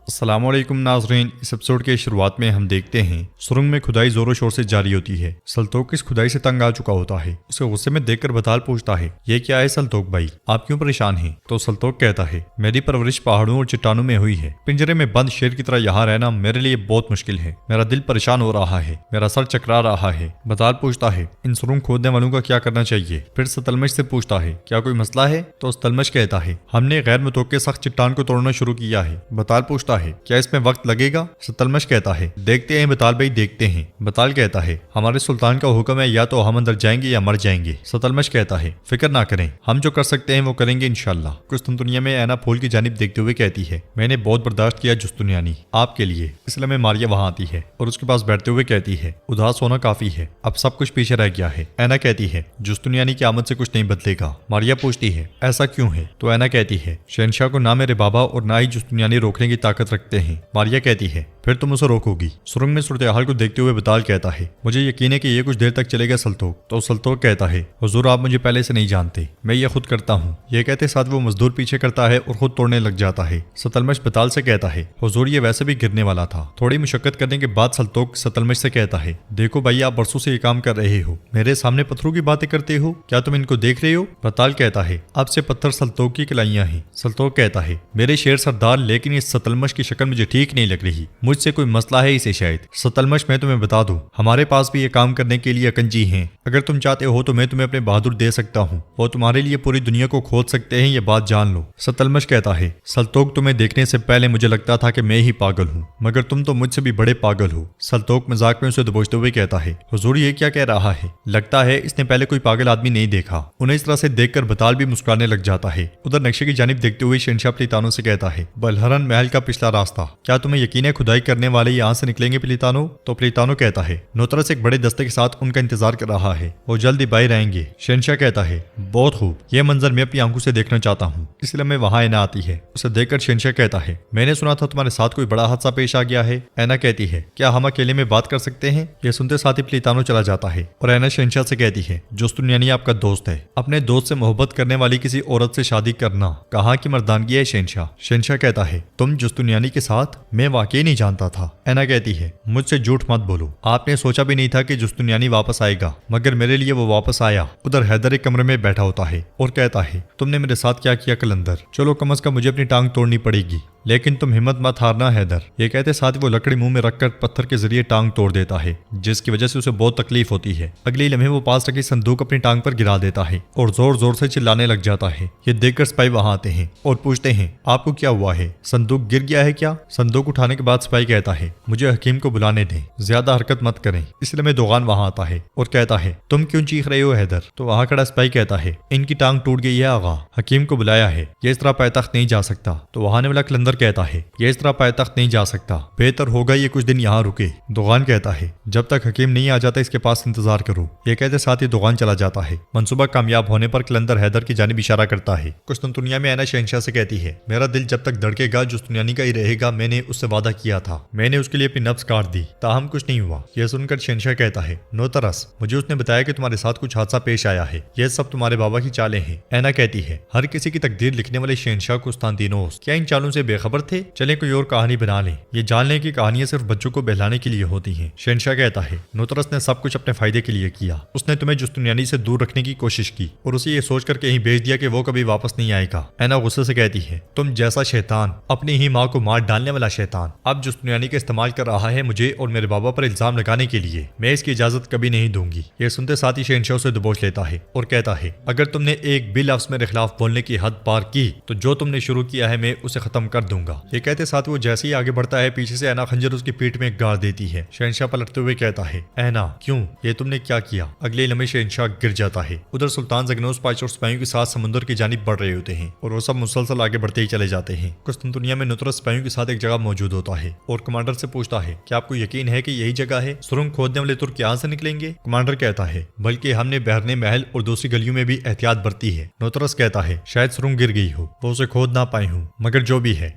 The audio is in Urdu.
السلام علیکم ناظرین، اس ایپیسوڈ کے شروعات میں ہم دیکھتے ہیں سرنگ میں کھدائی زور و شور سے جاری ہوتی ہے۔ سلطوق اس کھدائی سے تنگ آ چکا ہوتا ہے۔ اسے غصے میں دیکھ کر بطال پوچھتا ہے، یہ کیا ہے سلطوق بھائی، آپ کیوں پریشان ہیں؟ تو سلطوق کہتا ہے، میری پرورش پہاڑوں اور چٹانوں میں ہوئی ہے، پنجرے میں بند شیر کی طرح یہاں رہنا میرے لیے بہت مشکل ہے، میرا دل پریشان ہو رہا ہے، میرا سر چکرا رہا ہے۔ بطال پوچھتا ہے، ان سرنگ کھودنے والوں کا کیا کرنا چاہیے؟ پھر ستلمش سے پوچھتا ہے، کیا کوئی مسئلہ ہے؟ تو ستلمش کہتا ہے، ہم نے غیر متوقع سخت چٹان کو توڑنا شروع کیا ہے۔ بطال پوچھتا ہے، کیا اس میں وقت لگے گا؟ ستلمش کہتا ہے، دیکھتے ہیں بطال بھائی، دیکھتے ہیں۔ بطال کہتا ہے، ہمارے سلطان کا حکم ہے، یا تو ہم اندر جائیں گے یا مر جائیں گے۔ ستلمش کہتا ہے، فکر نہ کریں، ہم جو کر سکتے ہیں وہ کریں گے انشاءاللہ۔ قسطنطنیہ میں اینا پھول کی جانب دیکھتے ہوئے کہتی ہے، میں نے بہت برداشت کیا جستنیانی آپ کے لیے، اس لیے میں ماریا وہاں آتی ہے اور اس کے پاس بیٹھتے ہوئے کہتی ہے، اداس ہونا کافی ہے، اب سب کچھ پیچھے رہ گیا ہے۔ اینا کہتی ہے، جستنیانی کی آمد سے کچھ نہیں بدلے گا۔ ماریا پوچھتی ہے، ایسا کیوں ہے؟ تو اینا کہتی ہے، شہنشاہ کو نہ میرے بابا اور نہ ہی جستنیانی روکنے کی طاقت رکھتے ہیں۔ ماریا کہتی ہے، پھر تم اسے روکو گی؟ سرنگ میں صورتحال کو دیکھتے ہوئے بطال کہتا ہے، مجھے یقین ہے کہ یہ کچھ دیر تک چلے گا سلطوق۔ تو سلطوق کہتا ہے، حضور آپ مجھے پہلے سے نہیں جانتے، میں یہ خود کرتا ہوں۔ یہ کہتے ساتھ وہ مزدور پیچھے کرتا ہے اور خود توڑنے لگ جاتا ہے۔ ستلمش بطال سے کہتا ہے، حضور یہ ویسے بھی گرنے والا تھا۔ تھوڑی مشقت کرنے کے بعد سلطوق ستلمش سے کہتا ہے، دیکھو بھائی آپ برسوں سے یہ کام کر رہے ہو، میرے سامنے پتھروں کی باتیں کرتے ہو، کیا تم ان کو دیکھ رہے ہو؟ بطال کہتا ہے، اب سے پتھر سلطوق کی کلائیاں ہیں۔ سلطوق کہتا ہے، میرے شیر سردار، لیکن اس ستلمش کی شکل مجھے ٹھیک نہیں لگ رہی، مجھ سے کوئی مسئلہ ہے اسے شاید۔ ستلمش میں تمہیں بتا دوں، ہمارے پاس بھی یہ کام کرنے کے لیے اکنجی ہیں، اگر تم چاہتے ہو تو میں تمہیں اپنے بہادر دے سکتا ہوں، وہ تمہارے لیے پوری دنیا کو کھود سکتے ہیں، یہ بات جان لو۔ ستلمش کہتا ہے، سلطوق تمہیں دیکھنے سے پہلے مجھے لگتا تھا کہ میں ہی پاگل ہوں، مگر تم تو مجھ سے بھی بڑے پاگل ہو۔ سلطوق مذاق میں اسے دبوچتے ہوئے کہتا ہے، حضور یہ کیا کہہ رہا ہے؟ لگتا ہے اس نے پہلے کوئی پاگل آدمی نہیں دیکھا۔ انہیں اس طرح سے دیکھ کر بطال بھی مسکرانے لگ جاتا ہے۔ ادھر نقشے کی جانب دیکھتے ہوئے شہنشاہ پلیتانو سے کہتا ہے، بلہرن محل کا پچھلا راستہ، کیا تمہیں یقین ہے کھدائی کرنے والے یہاں سے نکلیں گے پلیتانو؟ تو پلیتانو کہتا ہے، نوترس ایک بڑے دستے کے ساتھ ان کا انتظار کر رہا ہے، وہ جلد ہی باہر آئیں گے۔ شہنشاہ کہتا ہے، بہت خوب، یہ منظر میں اپنی آنکھوں سے دیکھنا چاہتا ہوں، اس لیے میں وہاں اینا آتی ہے۔ اسے دیکھ کر شہنشاہ کہتا ہے، میں نے سنا تھا تمہارے ساتھ کوئی بڑا حادثہ پیش آ گیا ہے۔ اینا کہتی ہے، کیا ہم اکیلے میں بات کر سکتے ہیں؟ یہ سنتے ساتھ ہی پلیتانو چلا جاتا ہے اور اینا شہنشاہ سے کہتی ہے، جستنیانی آپ کا دوست ہے، اپنے دوست سے محبت کرنے والی کسی عورت سے شادی کرنا کہاں کی مردانگی ہے شہنشاہ؟ شہنشاہ کہتا ہے، تم جستنیانی کے ساتھ؟ میں واقعی نہیں جانتا تھا۔ اینا کہتی ہے، مجھ سے جھوٹ مت بولو، آپ نے سوچا بھی نہیں تھا کہ جستنیانی واپس آئے گا، مگر میرے لیے وہ واپس آیا۔ ادھر حیدر ایک کمرے میں بیٹھا ہوتا ہے اور کہتا ہے، تم نے میرے ساتھ کیا کیا قلندر، چلو کم از کم مجھے اپنی ٹانگ توڑنی پڑے گی، لیکن تم ہمت مت ہارنا حیدر۔ یہ کہتے ساتھ وہ لکڑی منہ میں رکھ کر پتھر کے ذریعے ٹانگ توڑ دیتا ہے، جس کی وجہ سے اسے بہت تکلیف ہوتی ہے۔ اگلی لمحے وہ پاس رکھی صندوق اپنی ٹانگ پر گرا دیتا ہے اور زور زور سے چلانے لگ جاتا ہے۔ یہ دیکھ کر سپاہی وہاں آتے ہیں اور پوچھتے ہیں، آپ کو کیا ہوا ہے؟ صندوق گر گیا ہے کیا؟ صندوق اٹھانے کے بعد سپاہی کہتا ہے، مجھے حکیم کو بلانے دیں، زیادہ حرکت مت کریں۔ اس لیے میں دوغان وہاں آتا ہے اور کہتا ہے، تم کیوں چیخ رہے ہو حیدر؟ تو وہاں کھڑا سپاہی کہتا ہے، ان کی ٹانگ ٹوٹ گئی ہے آغا، حکیم کو بلایا ہے، یہ اس طرح پائتخت نہیں جا سکتا۔ تو وہاں والا قلندر کہتا ہے، یہ اس طرح پائتخت نہیں جا سکتا، بہتر ہوگا یہ کچھ دن یہاں رکے۔ دوغان کہتا ہے، جب تک حکیم نہیں آ جاتا اس کے پاس انتظار کرو۔ یہ کہتے ساتھ ہی دوغان چلا جاتا ہے۔ منصوبہ کامیاب ہونے پر قلندر حیدر کی جانب اشارہ کرتا ہے۔ قسطنطنیہ میں اینا شہنشاہ سے کہتی ہے، میرا دل جب تک دھڑکے گا جستنیانی کا ہی رہے گا، میں نے اس سے وعدہ کیا تھا، میں نے اس کے لیے اپنی نفس کاٹ دی، تاہم کچھ نہیں ہوا۔ یہ سن کر شہنشاہ کہتا ہے، نوترس، مجھے اس نے بتایا کہ تمہارے ساتھ کچھ حادثہ پیش آیا ہے، یہ سب تمہارے بابا کی چالیں ہیں۔ اینا کہتی ہے، ہر کسی کی تقدیر لکھنے والے شہنشاہ قسطنطینوس کیا ان چالوں سے بے خبر تھے؟ چلیں کوئی اور کہانی بنا لیں، یہ جان لیں کہ کہانیاں صرف بچوں کو بہلانے کے لیے ہوتی ہیں۔ شہنشاہ کہتا ہے، نوترس نے سب کچھ اپنے فائدے کے لیے کیا، اس نے تمہیں جستنیانی سے دور رکھنے کی کوشش کی اور اسے یہ سوچ کر کہیں بھیج دیا کہ وہ کبھی واپس نہیں آئے گا۔ اینا غصے سے کہتی ہے، تم جیسا شیطان، اپنی ہی ماں کو مار ڈالنے والا شیطان، اب جستنیانی کا استعمال کر رہا ہے مجھے اور میرے بابا پر الزام لگانے کے لیے، میں اس کی اجازت کبھی نہیں دوں گی۔ یہ سنتے ساتھ ہی شہنشاہ اسے دبوچ لیتا ہے اور کہتا ہے، اگر تم نے ایک بھی لفظ میرے خلاف بولنے کی حد پار کی تو جو تم نے شروع کیا ہے میں اسے ختم کر دوں گا۔ یہ کہتے ساتھ وہ جیسے ہی آگے بڑھتا ہے، پیچھے سے اینا خنجر اس کی پیٹھ میں گاڑ دیتی ہے۔ شہنشاہ پلٹتے ہوئے کہتا ہے، اینا کیوں، یہ تم نے کیا کیا؟ اگلے لمحے شہنشاہ گر جاتا ہے۔ ادھر سلطان زگنوس پائچ اور سپاہیوں کے ساتھ سمندر کی جانب بڑھ رہے ہوتے ہیں اور وہ سب مسلسل آگے بڑھتے ہی چلے جاتے ہیں۔ قسطنطنیہ میں نوترس سپاہیوں کے ساتھ ایک جگہ موجود ہوتا ہے اور کمانڈر سے پوچھتا ہے، کیا آپ کو یقین ہے کہ یہی جگہ ہے؟ سرنگ کھودنے والے ترک یہاں سے نکلیں گے؟ کمانڈر کہتا ہے، بلکہ ہم نے بہرنے محل اور دوسری گلیوں میں بھی احتیاط برتی ہے۔ نوترس کہتا ہے، شاید سرنگ گر گئی ہو، وہ اسے کھود نہ پائے ہوں، مگر جو بھی ہے